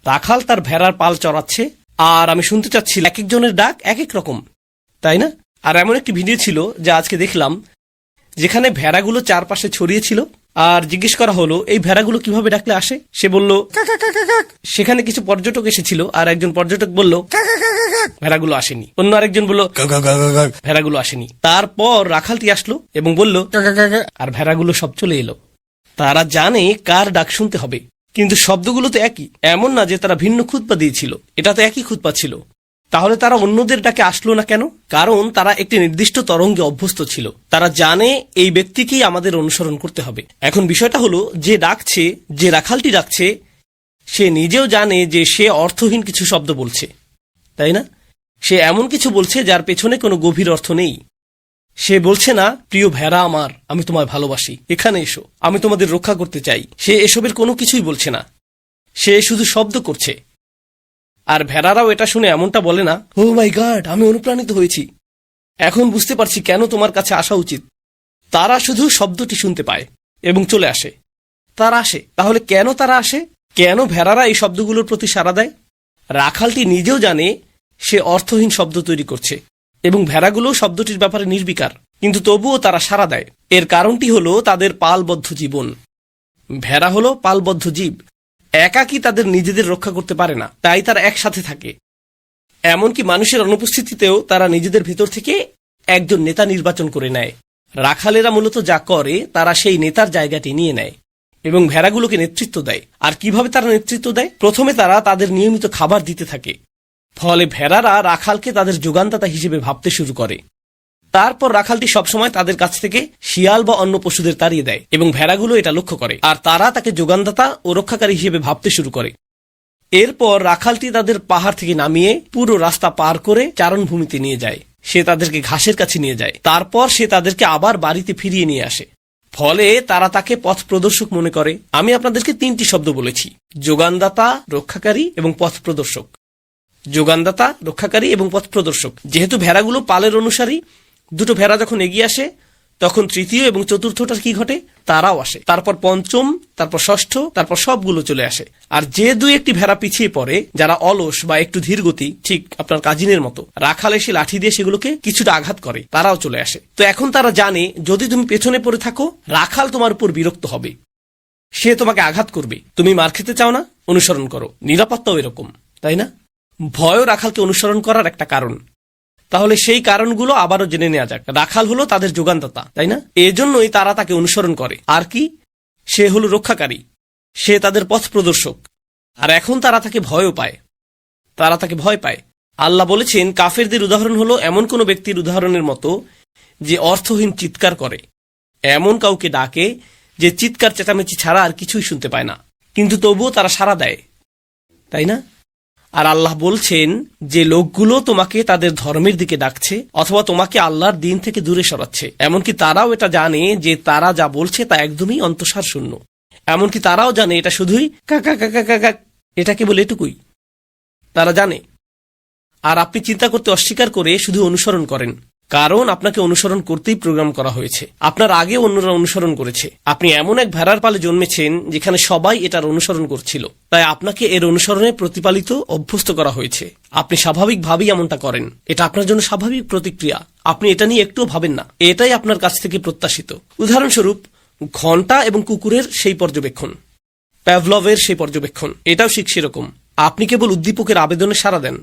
রাখাল তার ভেড়ার পাল চড়াচ্ছে, আর আমি শুনতে চাচ্ছি এক একজনের ডাক এক এক রকম, তাই না? আর এমন একটি ভিডিও ছিল যা আজকে দেখলাম, যেখানে ভেড়াগুলো চারপাশে ছড়িয়েছিল, আর জিজ্ঞেস করা হলো এই ভেড়াগুলো কিভাবে ডাকলে আসে। সে বলল সেখানে কিছু পর্যটক এসেছিল, আর একজন পর্যটক বলল ভেড়াগুলো আসেনি। অন্য আরেকজন বলল ভেড়াগুলো আসেনি। তারপর রাখালটি আসলো এবং বলল আর ভেড়াগুলো সব চলে এলো। তারা জানে কার ডাক শুনতে হবে, কিন্তু শব্দগুলো তো একই। এমন না যে তারা ভিন্ন খুতবা দিয়েছিল, এটা তো একই খুতবা ছিল। তাহলে তারা অন্যদের ডাকে আসলো না কেন? কারণ তারা একটি নির্দিষ্ট তরঙ্গে অভ্যস্ত ছিল। তারা জানে এই ব্যক্তিকেই আমাদের অনুসরণ করতে হবে। এখন বিষয়টা হলো, যে ডাকছে, যে রাখালটি ডাকছে, সে নিজেও জানে যে সে অর্থহীন কিছু শব্দ বলছে, তাই না? সে এমন কিছু বলছে যার পেছনে কোনো গভীর অর্থ নেই। সে বলছে না, প্রিয় ভেড়া আমার, আমি তোমায় ভালোবাসি, এখানে এসো, আমি তোমাদের রক্ষা করতে চাই। সে এসবের কোনো কিছুই বলছে না, সে শুধু শব্দ করছে। আর ভেড়ারাও এটা শুনে এমনটা বলে না, ও মাই গড, আমি অনুপ্রাণিত হয়েছি, এখন বুঝতে পারছি কেন তোমার কাছে আসা উচিত। তারা শুধু শব্দটি শুনতে পায় এবং চলে আসে। তারা আসে। তাহলে কেন তারা আসে? কেন ভেড়ারা এই শব্দগুলোর প্রতি সাড়া দেয়? রাখালটি নিজেও জানে সে অর্থহীন শব্দ তৈরি করছে, এবং ভেড়াগুলো শব্দটির ব্যাপারে নির্বিকার, কিন্তু তবুও তারা সাড়া দেয়। এর কারণটি হলো তাদের পালবদ্ধ জীবন। ভেড়া হলো পালবদ্ধ জীব, একাকী তাদের নিজেদের রক্ষা করতে পারে না, তাই তারা একসাথে থাকে। এমনকি মানুষের অনুপস্থিতিতেও তারা নিজেদের ভেতর থেকে একজন নেতা নির্বাচন করে নেয়। রাখালেরা মূলত যা করে, তারা সেই নেতার জায়গাটি নিয়ে নেয় এবং ভেড়াগুলোকে নেতৃত্ব দেয়। আর কিভাবে তারা নেতৃত্ব দেয়? প্রথমে তারা তাদের নিয়মিত খাবার দিতে থাকে, ফলে ভেড়ারা রাখালকে তাদের যোগানদাতা হিসেবে ভাবতে শুরু করে। তারপর রাখালটি সবসময় তাদের কাছ থেকে শিয়াল বা অন্য পশুদের তাড়িয়ে দেয়, এবং ভেড়াগুলো এটা লক্ষ্য করে, আর তারা তাকে যোগানদাতা ও রক্ষাকারী হিসেবে ভাবতে শুরু করে। এরপর রাখালটি তাদের পাহাড় থেকে নামিয়ে পুরো রাস্তা পার করে চারণভূমিতে নিয়ে যায়। সে তাদেরকে ঘাসের কাছে নিয়ে যায়, তারপর সে তাদেরকে আবার বাড়িতে ফিরিয়ে নিয়ে আসে। ফলে তারা তাকে পথ প্রদর্শক মনে করে। আমি আপনাদেরকে 3টি শব্দ বলেছি, যোগানদাতা, রক্ষাকারী এবং পথ প্রদর্শক। যোগানদাতা, রক্ষাকারী এবং পথ প্রদর্শক। যেহেতু ভেড়াগুলো পালের অনুসারী, দুটো ভেড়া যখন এগিয়ে আসে, তখন তৃতীয় এবং চতুর্থটার কি ঘটে? তারাও আসে। তারপর পঞ্চম, তারপর ষষ্ঠ, তারপর সবগুলো চলে আসে। আর যে 2-1টি ভেড়া পিছিয়ে পড়ে, যারা অলস বা একটু ধীরগতি, ঠিক আপনার কাজিনের মতো, রাখাল এসে লাঠি দিয়ে সেগুলোকে কিছুটা আঘাত করে, তারাও চলে আসে। তো এখন তারা জানে, যদি তুমি পেছনে পড়ে থাকো, রাখাল তোমার উপর বিরক্ত হবে, সে তোমাকে আঘাত করবে। তুমি মার খেতে চাও না, অনুসরণ করো। নিরাপত্তাও এরকম, তাই না? ভয়ও রাখালকে অনুসরণ করার একটা কারণ। তাহলে সেই কারণগুলো আবারও জেনে নেওয়া যাক। রাখাল হলো তাদের যোগানদাতা, তাই না? এজন্যই তারা তাকে অনুসরণ করে। আর কি? সে হলো রক্ষাকারী, সে তাদের পথ প্রদর্শক। আর এখন তারা তাকে ভয়ও পায়, তারা তাকে ভয় পায়। আল্লাহ বলেছেন, কাফেরদের উদাহরণ হলো এমন কোন ব্যক্তির উদাহরণের মতো যে অর্থহীন চিৎকার করে, এমন কাউকে ডাকে যে চিৎকার চেঁচামেচি ছাড়া আর কিছুই শুনতে পায় না, কিন্তু তবুও তারা সাড়া দেয়, তাই না? আর আল্লাহ বলছেন যে লোকগুলো তোমাকে তাদের ধর্মের দিকে ডাকছে অথবা তোমাকে আল্লাহর দিন থেকে দূরে সরাচ্ছে, এমনকি তারাও এটা জানে যে তারা যা বলছে তা একদমই অন্তঃসার শূন্য। এমনকি তারাও জানে এটা শুধুই কাকা কাকা কাকা, এটা কেবল এটুকুই তারা জানে। আর আপনি চিন্তা করতে অস্বীকার করে শুধু অনুসরণ করেন, কারণ আপনাকে অনুসরণ করতেই প্রোগ্রাম করা হয়েছে। আপনার আগে অন্যরা অনুসরণ করেছে। আপনি এমন এক ভেড়ার পালে জন্মেছেন যেখানে সবাই এটার অনুসরণ করছিল, তাই আপনাকে এর অনুসরণে প্রতিপালিত, অভ্যস্ত করা হয়েছে। আপনি স্বাভাবিকভাবেই এমনটা করেন, এটা আপনার জন্য স্বাভাবিক প্রতিক্রিয়া। আপনি এটা নিয়ে একটুও ভাবেন না, এটাই আপনার কাছ থেকে প্রত্যাশিত। উদাহরণস্বরূপ, ঘন্টা এবং কুকুরের সেই পর্যবেক্ষণ, প্যাভলভের সেই পর্যবেক্ষণ, এটাও ঠিক সেরকম। আপনি কেবল উদ্দীপকের আবেদনে সাড়া দেন।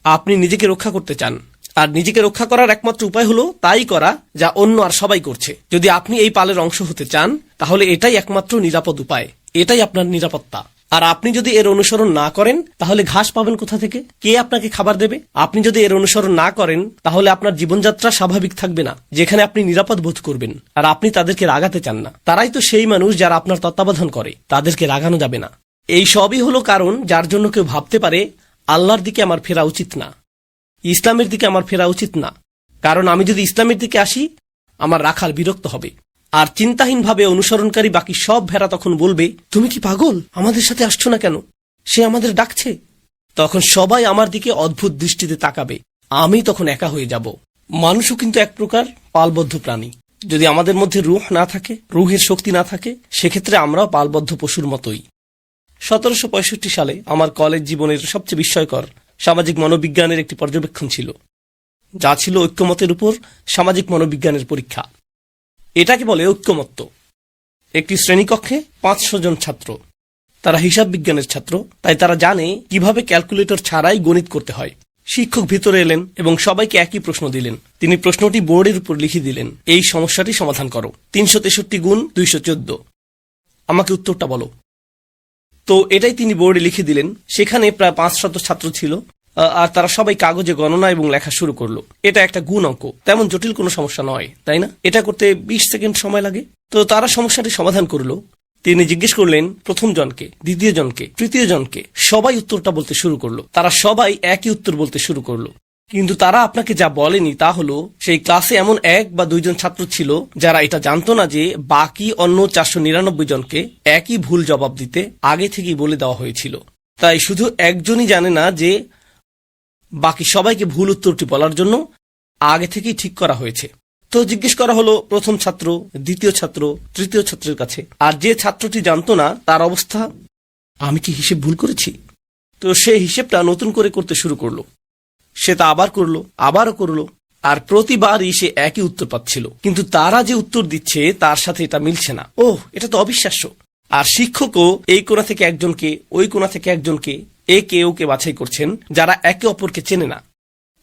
আপনি নিজেকে রক্ষা করতে চান, আর নিজেকে রক্ষা করার একমাত্র উপায় হলো তাই করা যা অন্য আর সবাই করছে। যদি আপনি এই পালের অংশ হতে চান, তাহলে এটাই একমাত্র নিরাপদ উপায়, এটাই আপনার নিরাপত্তা। আর আপনি যদি এর অনুসরণ না করেন, তাহলে ঘাস পাবেন কোথা থেকে? কে আপনাকে খাবার দেবে? আপনি যদি এর অনুসরণ না করেন, তাহলে আপনার জীবনযাত্রা স্বাভাবিক থাকবে না, যেখানে আপনি নিরাপদ বোধ করবেন। আর আপনি তাদেরকে রাগাতে চান না। তারাই তো সেই মানুষ যারা আপনার তত্ত্বাবধান করে, তাদেরকে রাগানো যাবে না। এই সবই হলো কারণ যার জন্য কেউ ভাবতে পারে আল্লাহর দিকে আমার ফেরা উচিত না, ইসলামের দিকে আমার ফেরা উচিত না, কারণ আমি যদি ইসলামের দিকে আসি, আমার রাখাল বিরক্ত হবে। আর চিন্তাহীনভাবে অনুসরণকারী বাকি সব ভেড়া তখন বলবে, তুমি কি পাগল? আমাদের সাথে আসছো না কেন? সে আমাদের ডাকছে। তখন সবাই আমার দিকে অদ্ভুত দৃষ্টিতে তাকাবে, আমি তখন একা হয়ে যাব। মানুষও কিন্তু এক প্রকার পালবদ্ধ প্রাণী। যদি আমাদের মধ্যে রূহ না থাকে, রূহের শক্তি না থাকে, সেক্ষেত্রে আমরাও পালবদ্ধ পশুর মতোই। 1765 সালে আমার কলেজ জীবনের সবচেয়ে বিস্ময়কর সামাজিক মনোবিজ্ঞানের একটি পর্যবেক্ষণ ছিল, যা ছিল ঐক্যমতের উপর সামাজিক মনোবিজ্ঞানের পরীক্ষা। এটাকে বলে ঐক্যমত্য। একটি শ্রেণীকক্ষে 500 জন ছাত্র। তারা হিসাব বিজ্ঞানের ছাত্র, তাই তারা জানে কিভাবে ক্যালকুলেটর ছাড়াই গণিত করতে হয়। শিক্ষক ভিতরে এলেন এবং সবাইকে একই প্রশ্ন দিলেন। তিনি প্রশ্নটি বোর্ডের উপর লিখে দিলেন, এই সমস্যাটি সমাধান করো। 363 গুণ 214, আমাকে উত্তরটা বলো। তো এটাই তিনি বোর্ডে লিখে দিলেন। সেখানে প্রায় 500 ছাত্র ছিল, আর তারা সবাই কাগজে গণনা এবং লেখা শুরু করলো। এটা একটা গুণ অঙ্ক, তেমন জটিল কোনো সমস্যা নয়, তাই না? এটা করতে 20 সেকেন্ড সময় লাগে। তো তারা সমস্যাটি সমাধান করলো। তিনি জিজ্ঞেস করলেন প্রথম জনকে, দ্বিতীয় জনকে, তৃতীয় জনকে। সবাই উত্তরটা বলতে শুরু করলো। তারা সবাই একই উত্তর বলতে শুরু করলো। কিন্তু তারা আপনাকে যা বলেনি তা হলো, সেই ক্লাসে এমন 1 বা 2 জন ছাত্র ছিল যারা এটা জানতো না যে বাকি অন্য 499 জনকে একই ভুল জবাব দিতে আগে থেকেই বলে দেওয়া হয়েছিল। তাই শুধু একজনই জানে না যে বাকি সবাইকে ভুল উত্তরটি বলার জন্য আগে থেকেই ঠিক করা হয়েছে। তো জিজ্ঞেস করা হলো প্রথম ছাত্র, দ্বিতীয় ছাত্র, তৃতীয় ছাত্রের কাছে। আর যে ছাত্রটি জানতো না তার অবস্থা, আমি কি হিসেব ভুল করেছি? তো সে হিসেবটা নতুন করে করতে শুরু করলো। সে তা আবার করলো, আবারও করলো, আর প্রতিবারই সে একই উত্তর পাচ্ছিল। কিন্তু তারা যে উত্তর দিচ্ছে তার সাথে এটা মিলছে না। ওহ, এটা তো অবিশ্বাস্য। আর শিক্ষকও এই কোণা থেকে একজনকে, ওই কোণা থেকে একজনকে, একে ওকে বাছাই করছেন যারা একে অপরকে চেনে না।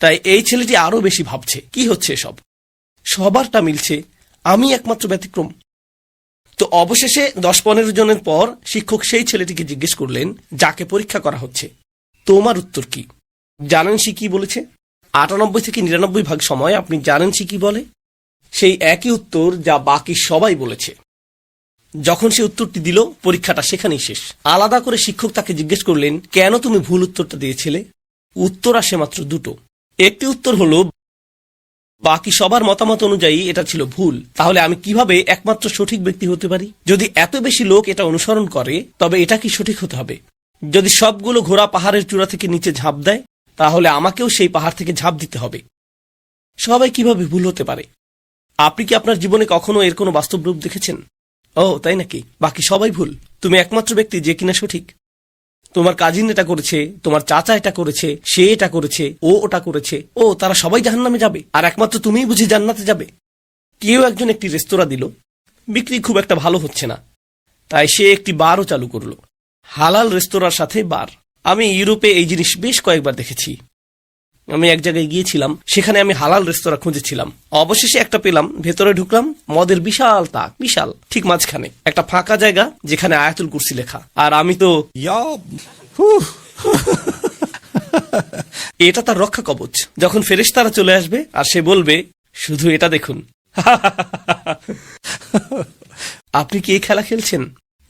তাই এই ছেলেটি আরো বেশি ভাবছে, কি হচ্ছে এসব? সবারটা মিলছে, আমি একমাত্র ব্যতিক্রম। তো অবশেষে 10-15 জনের পর শিক্ষক সেই ছেলেটিকে জিজ্ঞেস করলেন যাকে পরীক্ষা করা হচ্ছে, তোমার উত্তর কি? জানেন সে কি বলেছে? 98 থেকে 99 ভাগ সময় আপনি জানেন সে কি বলে? সেই একই উত্তর যা বাকি সবাই বলেছে। যখন সে উত্তরটি দিল, পরীক্ষাটা সেখানেই শেষ। আলাদা করে শিক্ষক তাকে জিজ্ঞেস করলেন, কেন তুমি ভুল উত্তরটা দিয়েছিলে? উত্তর আসে মাত্র 2টো। একটি উত্তর হলো, বাকি সবার মতামত অনুযায়ী এটা ছিল ভুল, তাহলে আমি কিভাবে একমাত্র সঠিক ব্যক্তি হতে পারি? যদি এত বেশি লোক এটা অনুসরণ করে তবে এটা কি সঠিক হতে হবে? যদি সবগুলো ঘোড়া পাহাড়ের চূড়া থেকে নিচে ঝাঁপ দেয়, তাহলে আমাকেও সেই পাহাড় থেকে ঝাঁপ দিতে হবে। সবাই কিভাবে ভুল হতে পারে? আপনি কি আপনার জীবনে কখনো এর কোনো বাস্তব রূপ দেখেছেন? ও তাই নাকি? বাকি সবাই ভুল, তুমি একমাত্র ব্যক্তি যে কিনা সঠিক। তোমার কাজিন এটা করেছে, তোমার চাচা এটা করেছে, সে এটা করেছে, ও ওটা করেছে। ও, তারা সবাই জাহান্নামে যাবে, আর একমাত্র তুমিই বুঝি জান্নাতে যাবে। কেউ একজন একটি রেস্তোরাঁ দিল, বিক্রি খুব একটা ভালো হচ্ছে না, তাই সে একটি বারও চালু করলো, হালাল রেস্তোরাঁর সাথে বার। আমি ইউরোপে এই জিনিস বেশ কয়েকবার দেখেছি। আমি এক জায়গায় গিয়েছিলাম, সেখানে আমি হালাল রেস্তোরাঁ খুঁজেছিলাম। অবশেষে একটা পেলাম। ভেতরে ঢুকলাম, মদের বিশাল তাক, বিশাল, ঠিক মাঝখানে একটা ফাঁকা জায়গা যেখানে আয়াতুল কুরসি লেখা। আর আমি তো এটা তার রক্ষা কবচ। যখন ফেরেশতারা চলে আসবে আর সে বলবে, শুধু এটা দেখুন। আপনি কি এই খেলা খেলছেন?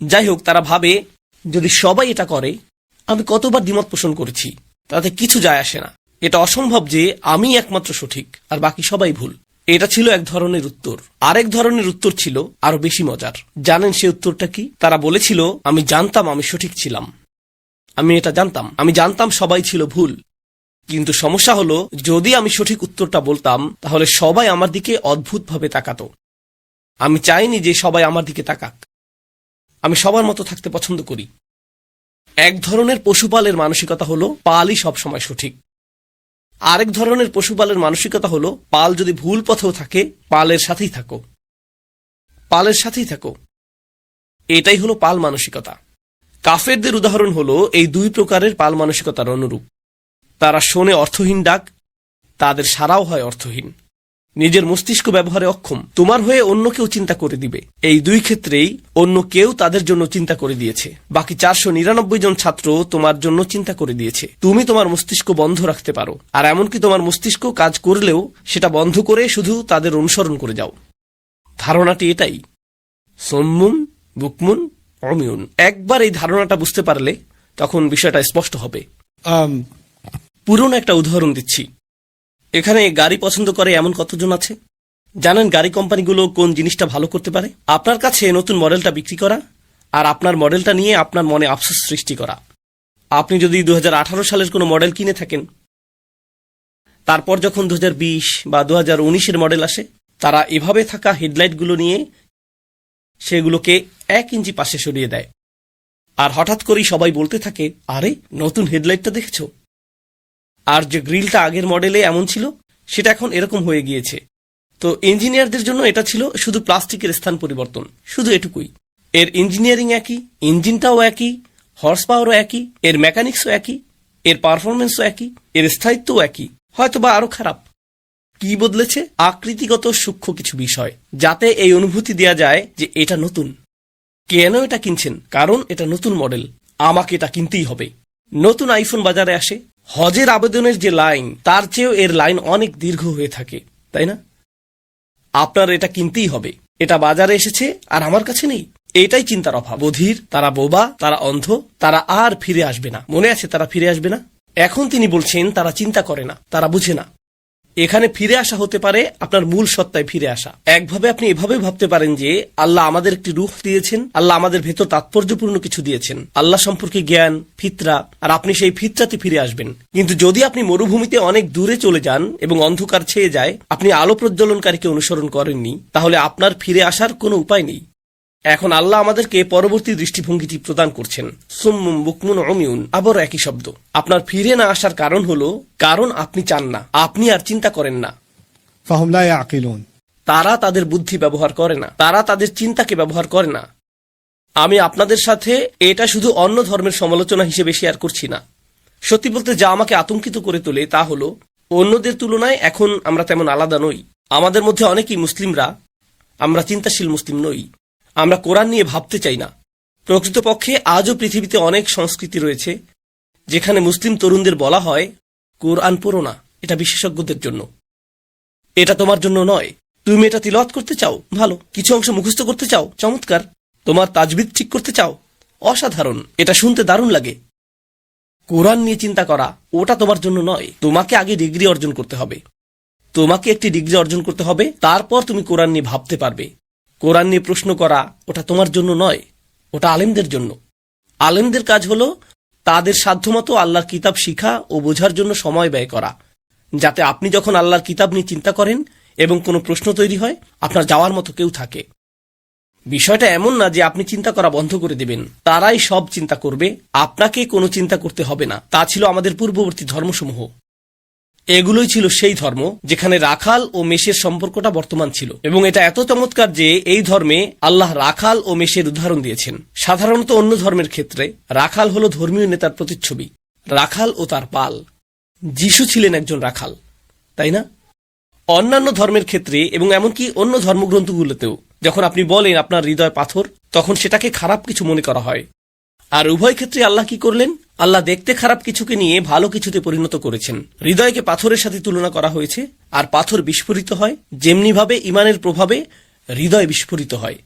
যাই হোক, তারা ভাবে যদি সবাই এটা করে, আমি কতবার দ্বিমত পোষণ করেছি, তাতে কিছু যায় আসে না। এটা অসম্ভব যে আমি একমাত্র সঠিক আর বাকি সবাই ভুল। এটা ছিল এক ধরনের উত্তর। আরেক ধরনের উত্তর ছিল আরো বেশি মজার। জানেন সে উত্তরটা কি? তারা বলেছিল, আমি জানতাম আমি সঠিক ছিলাম, আমি এটা জানতাম, আমি জানতাম সবাই ছিল ভুল। কিন্তু সমস্যা হলো, যদি আমি সঠিক উত্তরটা বলতাম তাহলে সবাই আমার দিকে অদ্ভুতভাবে তাকাতো। আমি চাইনি যে সবাই আমার দিকে তাকাক। আমি সবার মতো থাকতে পছন্দ করি। এক ধরনের পশুপালের মানসিকতা হলো পালই সবসময় সঠিক। আরেক ধরনের পশুপালের মানসিকতা হলো, পাল যদি ভুল পথেও থাকে, পালের সাথেই থাকো, পালের সাথেই থাকো। এটাই হলো পাল মানসিকতা। কাফেরদের উদাহরণ হলো এই 2 প্রকারের পাল মানসিকতার অনুরূপ। তারা শোনে অর্থহীন ডাক, তাদের সারাও হয় অর্থহীন। নিজের মস্তিষ্ক ব্যবহারে অক্ষম, তোমার হয়ে অন্য কেউ চিন্তা করে দিবে। এই 2 ক্ষেত্রেই অন্য কেউ তাদের জন্য চিন্তা করে দিয়েছে। বাকি 499 জন ছাত্র তোমার জন্য চিন্তা করে দিয়েছে। তুমি তোমার মস্তিষ্ক বন্ধ রাখতে পারো, আর এমনকি তোমার মস্তিষ্ক কাজ করলেও সেটা বন্ধ করে শুধু তাদের অনুসরণ করে যাও। ধারণাটি এটাই, সুম্মুন বুকমুন অমিউন। একবার এই ধারণাটা বুঝতে পারলে তখন বিষয়টা স্পষ্ট হবে। পুরনো একটা উদাহরণ দিচ্ছি। এখানে গাড়ি পছন্দ করে এমন কতজন আছে? জানেন গাড়ি কোম্পানিগুলো কোন জিনিসটা ভালো করতে পারে? আপনার কাছে নতুন মডেলটা বিক্রি করা, আর আপনার মডেলটা নিয়ে আপনার মনে আফসোস সৃষ্টি করা। আপনি যদি 2018 সালের কোনো মডেল কিনে থাকেন, তারপর যখন 2020 বা 2019-এর মডেল আসে, তারা এভাবে থাকা হেডলাইটগুলো নিয়ে সেগুলোকে 1 ইঞ্চি পাশে সরিয়ে দেয়। আর হঠাৎ করেই সবাই বলতে থাকে, আরে নতুন হেডলাইটটা দেখেছো? আর যে গ্রিলটা আগের মডেলে এমন ছিল সেটা এখন এরকম হয়ে গিয়েছে। তো ইঞ্জিনিয়ারদের জন্য এটা ছিল শুধু প্লাস্টিকের স্থান পরিবর্তন, শুধু এটুকুই। এর ইঞ্জিনিয়ারিং একই, ইঞ্জিনটাও একই, হর্স পাওয়ারও একই, এর মেকানিক্সও একই, এর পারফরমেন্সও একই, এর স্থায়িত্বও একই, হয়তো বা আরো খারাপ। কি বদলেছে? আকৃতিগত সূক্ষ্ম কিছু বিষয়, যাতে এই অনুভূতি দেয়া যায় যে এটা নতুন। কেন এটা কিনছেন? কারণ এটা নতুন মডেল, আমাকে এটা কিনতেই হবে। নতুন আইফোন বাজারে আসে, হজের আবেদনের যে লাইন তার চেয়েও এর লাইন অনেক দীর্ঘ হয়ে থাকে, তাই না? আপনার এটা কিনতেই হবে, এটা বাজারে এসেছে আর আমার কাছে নেই। এটাই চিন্তার অভাব। বধির, তারা বোবা, তারা অন্ধ, তারা আর ফিরে আসবে না। মনে আছে তারা ফিরে আসবে না? এখন তিনি বলছেন তারা চিন্তা করে না, তারা বুঝে না। এখানে ফিরে আসা হতে পারে আপনার মূল সত্তায় ফিরে আসা। একভাবে আপনি এভাবে ভাবতে পারেন যে আল্লাহ আমাদের একটি রূহ দিয়েছেন, আল্লাহ আমাদের ভেতর তাৎপর্যপূর্ণ কিছু দিয়েছেন, আল্লাহ সম্পর্কে জ্ঞান, ফিতরা, আর আপনি সেই ফিতরাতে ফিরে আসবেন। কিন্তু যদি আপনি মরুভূমিতে অনেক দূরে চলে যান এবং অন্ধকার ছেয়ে যায়, আপনি আলো প্রজ্বলনকারীকে অনুসরণ করেননি, তাহলে আপনার ফিরে আসার কোনো উপায় নেই। এখন আল্লাহ আমাদেরকে পরবর্তী দৃষ্টিভঙ্গিটি প্রদান করছেন, সুম্মুম বুকমুন উমিউন, আবারও একই শব্দ। আপনার ফিরে না আসার কারণ হলো কারণ আপনি চান না, আপনি আর চিন্তা করেন না। فهم لا يعقلون। তারা তাদের বুদ্ধি ব্যবহার করে না, তারা তাদের চিন্তাকে ব্যবহার করে না। আমি আপনাদের সাথে এটা শুধু অন্য ধর্মের সমালোচনা হিসেবে শেয়ার করছি না। সত্যি বলতে যা আমাকে আতঙ্কিত করে তোলে তা হলো অন্যদের তুলনায় এখন আমরা তেমন আলাদা নই। আমাদের মধ্যে অনেকেই মুসলিমরা আমরা চিন্তাশীল মুসলিম নই। আমরা কোরআন নিয়ে ভাবতে চাই না। প্রকৃতপক্ষে আজও পৃথিবীতে অনেক সংস্কৃতি রয়েছে যেখানে মুসলিম তরুণদের বলা হয়, কোরআন পড়ো না, এটা বিশেষজ্ঞদের জন্য, এটা তোমার জন্য নয়। তুমি এটা তিলাওয়াত করতে চাও, ভালো। কিছু অংশ মুখস্থ করতে চাও, চমৎকার। তোমার তাজবিদ ঠিক করতে চাও, অসাধারণ, এটা শুনতে দারুণ লাগে। কোরআন নিয়ে চিন্তা করা, ওটা তোমার জন্য নয়। তোমাকে আগে ডিগ্রি অর্জন করতে হবে, তোমাকে একটি ডিগ্রি অর্জন করতে হবে, তারপর তুমি কোরআন নিয়ে ভাবতে পারবে। কোরআন নিয়ে প্রশ্ন করা, ওটা তোমার জন্য নয়, ওটা আলেমদের জন্য। আলেমদের কাজ হলো তাদের সাধ্যমতো আল্লাহর কিতাব শিখা ও বোঝার জন্য সময় ব্যয় করা, যাতে আপনি যখন আল্লাহর কিতাব নিয়ে চিন্তা করেন এবং কোনো প্রশ্ন তৈরি হয়, আপনার যাওয়ার মতো কেউ থাকে। বিষয়টা এমন না যে আপনি চিন্তা করা বন্ধ করে দেবেন, তারাই সব চিন্তা করবে, আপনাকে কোনো চিন্তা করতে হবে না। তা ছিল আমাদের পূর্ববর্তী ধর্মসমূহ। এগুলোই ছিল সেই ধর্ম যেখানে রাখাল ও মেষের সম্পর্কটা বর্তমান ছিল, এবং এটা এত চমৎকার যে এই ধর্মে আল্লাহ রাখাল ও মেষের উদাহরণ দিয়েছেন। সাধারণত অন্য ধর্মের ক্ষেত্রে রাখাল হলো ধর্মীয় নেতার প্রতিচ্ছবি, রাখাল ও তার পাল। যিশু ছিলেন একজন রাখাল, তাই না? অন্যান্য ধর্মের ক্ষেত্রে এবং এমনকি অন্য ধর্মগ্রন্থগুলোতেও যখন আপনি বলেন আপনার হৃদয় পাথর, তখন সেটাকে খারাপ কিছু মনে করা হয়। আর উভয় ক্ষেত্রে আল্লাহ কি করলেন? আল্লাহ দেখতে খারাপ কিছুকে নিয়ে ভালো কিছুতে পরিণত করেছেন। হৃদয়কে পাথরের সাথে তুলনা করা হয়েছে, আর পাথর বিস্ফোরিত হয় যেমনিভাবে ইমানের প্রভাবে হৃদয় বিস্ফোরিত হয়।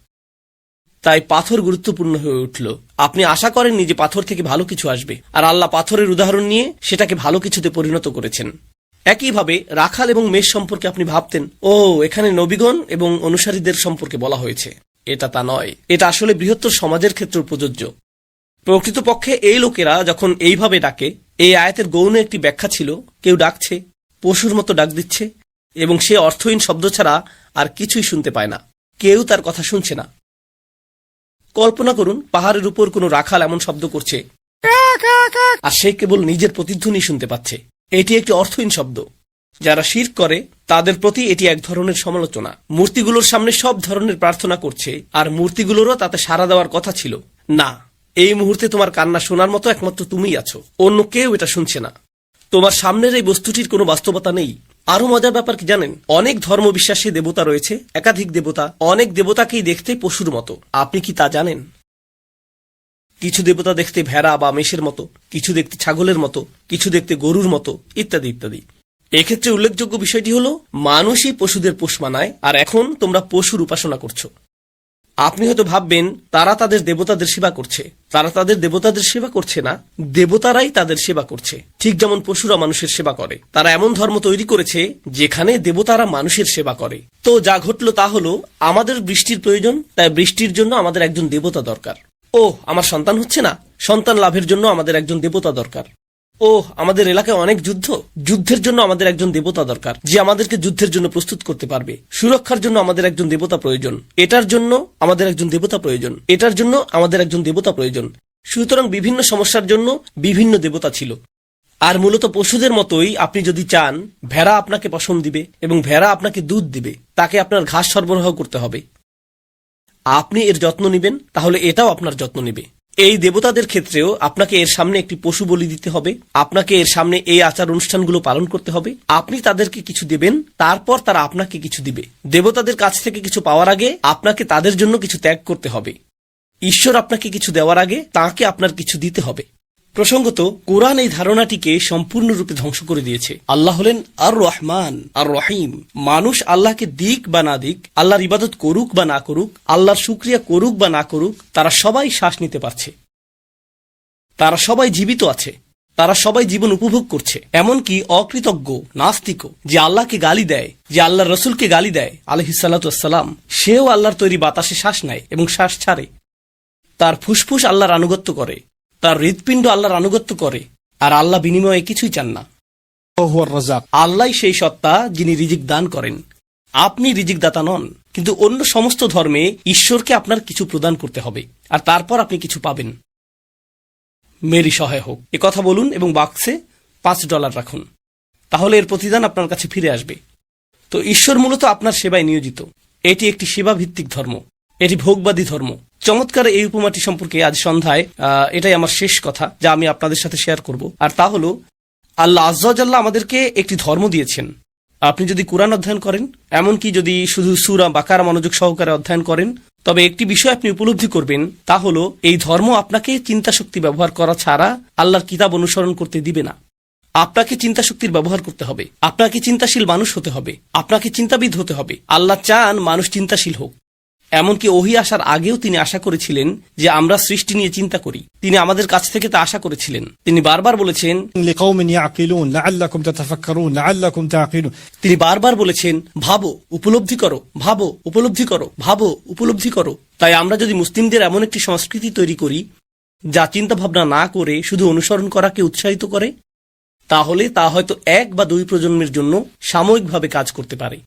তাই পাথর গুরুত্বপূর্ণ হয়ে উঠল। আপনি আশা করেননি যে পাথর থেকে ভালো কিছু আসবে, আর আল্লাহ পাথরের উদাহরণ নিয়ে সেটাকে ভালো কিছুতে পরিণত করেছেন। একইভাবে রাখাল এবং মেষ সম্পর্কে আপনি ভাবতেন, ও এখানে নবীগণ এবং অনুসারীদের সম্পর্কে বলা হয়েছে। এটা তা নয়, এটা আসলে বৃহত্তর সমাজের ক্ষেত্রে প্রযোজ্য। প্রকৃতপক্ষে এই লোকেরা যখন এইভাবে ডাকে, এই আয়াতের গৌণ একটি ব্যাখ্যা ছিল, কেউ ডাকছে, পশুর মতো ডাক দিচ্ছে, এবং সে অর্থহীন শব্দ ছাড়া আর কিছুই শুনতে পায় না, কেউ তার কথা শুনছে না। কল্পনা করুন পাহাড়ের উপর কোনো রাখাল এমন শব্দ করছে, আর সে কেবল নিজের প্রতিধ্বনি শুনতে পাচ্ছে। এটি একটি অর্থহীন শব্দ। যারা শিরক করে তাদের প্রতি এটি এক ধরনের সমালোচনা। মূর্তিগুলোর সামনে সব ধরনের প্রার্থনা করছে, আর মূর্তিগুলোরও তাতে সাড়া দেওয়ার কথা ছিল। না, এই মুহূর্তে তোমার কান্না শোনার মতো একমাত্র তুমিই আছো, অন্য কেউ এটা শুনছে না। তোমার সামনের এই বস্তুটির কোনো বাস্তবতা নেই। আরো মজার ব্যাপার কি জানেন? অনেক ধর্মবিশ্বাসী দেবতা রয়েছে, একাধিক দেবতা, অনেক দেবতাকেই দেখতে পশুর মতো। আপনি কি তা জানেন? কিছু দেবতা দেখতে ভেড়া বা মেষের মতো, কিছু দেখতে ছাগলের মতো, কিছু দেখতে গরুর মতো, ইত্যাদি ইত্যাদি। এক্ষেত্রে উল্লেখযোগ্য বিষয়টি হলো মানুষই পশুদের পোষ মানায়, আর এখন তোমরা পশুর উপাসনা করছো। আপনি হয়তো ভাববেন তারা তাদের দেবতাদের সেবা করছে। তারা তাদের দেবতাদের সেবা করছে না, দেবতারাই তাদের সেবা করছে। ঠিক যেমন পশুরা মানুষের সেবা করে। তারা এমন ধর্ম তৈরি করেছে যেখানে দেবতারা মানুষের সেবা করে। তো যা ঘটল তা হলো, আমাদের বৃষ্টির প্রয়োজন, তাই বৃষ্টির জন্য আমাদের একজন দেবতা দরকার। ও আমার সন্তান হচ্ছে না, সন্তান লাভের জন্য আমাদের একজন দেবতা দরকার। ও আমাদের এলাকায় অনেক যুদ্ধ, যুদ্ধের জন্য আমাদের একজন দেবতা দরকার, যে আমাদেরকে যুদ্ধের জন্য প্রস্তুত করতে পারবে। সুরক্ষার জন্য আমাদের একজন দেবতা প্রয়োজন, এটার জন্য আমাদের একজন দেবতা প্রয়োজন, এটার জন্য আমাদের একজন দেবতা প্রয়োজন। সুতরাং বিভিন্ন সমস্যার জন্য বিভিন্ন দেবতা ছিল। আর মূলত পশুদের মতোই আপনি যদি চান ভেড়া আপনাকে পশম দিবে এবং ভেড়া আপনাকে দুধ দিবে, তাকে আপনার ঘাস সরবরাহ করতে হবে। আপনি এর যত্ন নেবেন, তাহলে এটাও আপনার যত্ন নেবে। এই দেবতাদের ক্ষেত্রেও আপনাকে এর সামনে একটি পশু বলি দিতে হবে, আপনাকে এর সামনে এই আচার অনুষ্ঠানগুলো পালন করতে হবে। আপনি তাদেরকে কিছু দেবেন, তারপর তারা আপনাকে কিছু দিবে। দেবতাদের কাছ থেকে কিছু পাওয়ার আগে আপনাকে তাদের জন্য কিছু ত্যাগ করতে হবে। ঈশ্বর আপনাকে কিছু দেওয়ার আগে তাকে আপনার কিছু দিতে হবে। প্রসঙ্গত, কোরআন এই ধারণাটিকে সম্পূর্ণরূপে ধ্বংস করে দিয়েছে। আল্লাহ হলেন আর রহমান আর রহিম। মানুষ আল্লাহকে দিক বা না দিক, আল্লাহর ইবাদত করুক বা না করুক, আল্লাহর শুকরিয়া করুক বা না করুক, তারা সবাই শ্বাস নিতে পারছে, তারা সবাই জীবিত আছে, তারা সবাই জীবন উপভোগ করছে। এমনকি অকৃতজ্ঞ নাস্তিকও, যে আল্লাহকে গালি দেয়, যে আল্লাহর রসুলকে গালি দেয় আলাইহিসসালাতুওয়াসসালাম, সেও আল্লাহর তৈরি বাতাসে শ্বাস নেয় এবং শ্বাস ছাড়ে। তার ফুসফুস আল্লাহর আনুগত্য করে, তার হৃৎপিণ্ড আল্লাহর আনুগত্য করে, আর আল্লাহ বিনিময়ে কিছুই চান না। هو الرزاق আল্লাহ সেই সত্তা যিনি রিজিক দান করেন। আপনি রিজিক দাতা নন, কিন্তু অন্য সমস্ত ধর্মে ঈশ্বরকে আপনার কিছু প্রদান করতে হবে, আর তারপর আপনি কিছু পাবেন। মেরি সহায় হোক, এ কথা বলুন এবং বাক্সে $5 রাখুন, তাহলে এর প্রতিদান আপনার কাছে ফিরে আসবে। তো ঈশ্বর মূলত আপনার সেবায় নিয়োজিত। এটি একটি সেবা ভিত্তিক ধর্ম, এটি ভোগবাদী ধর্ম। চমৎকার এই উপমাটি সম্পর্কে আজ সন্ধ্যায় এটাই আমার শেষ কথা যা আমি আপনাদের সাথে শেয়ার করব। আর তা হলো, আল্লাহ আজ্জা ওয়া জাল্লা আমাদেরকে একটি ধর্ম দিয়েছেন। আপনি যদি কুরআন অধ্যয়ন করেন, এমনকি যদি শুধু সূরা বাকারা মনোযোগ সহকারে অধ্যয়ন করেন, তবে একটি বিষয় আপনি উপলব্ধি করবেন, তা হলো এই ধর্ম আপনাকে চিন্তা শক্তি ব্যবহার করা ছাড়া আল্লাহর কিতাব অনুসরণ করতে দিবে না। আপনাকে চিন্তা শক্তির ব্যবহার করতে হবে, আপনাকে চিন্তাশীল মানুষ হতে হবে, আপনাকে চিন্তাবিদ হতে হবে। আল্লাহ চান মানুষ চিন্তাশীল হোক। এমনকি ওহী আসার আগেও তিনি আশা করেছিলেন যে আমরা সৃষ্টি নিয়ে চিন্তা করি। তিনি আমাদের কাছ থেকে তা আশা করেছিলেন। তিনি বারবার বলেছেন, لقوم يعقلون لعلكم تتفكرون لعلكم تعقلون তিনি বারবার বলেছেন, ভাবো, উপলব্ধি করো, ভাবো, উপলব্ধি করো, ভাবো, উপলব্ধি করো। তাই আমরা যদি মুসলিমদের এমন একটি সংস্কৃতি তৈরি করি যা চিন্তা ভাবনা না করে শুধু অনুসরণ করাকে উৎসাহিত করে, তাহলে তা হয়তো 1 বা 2 প্রজন্মের জন্য সাময়িকভাবে কাজ করতে পারে।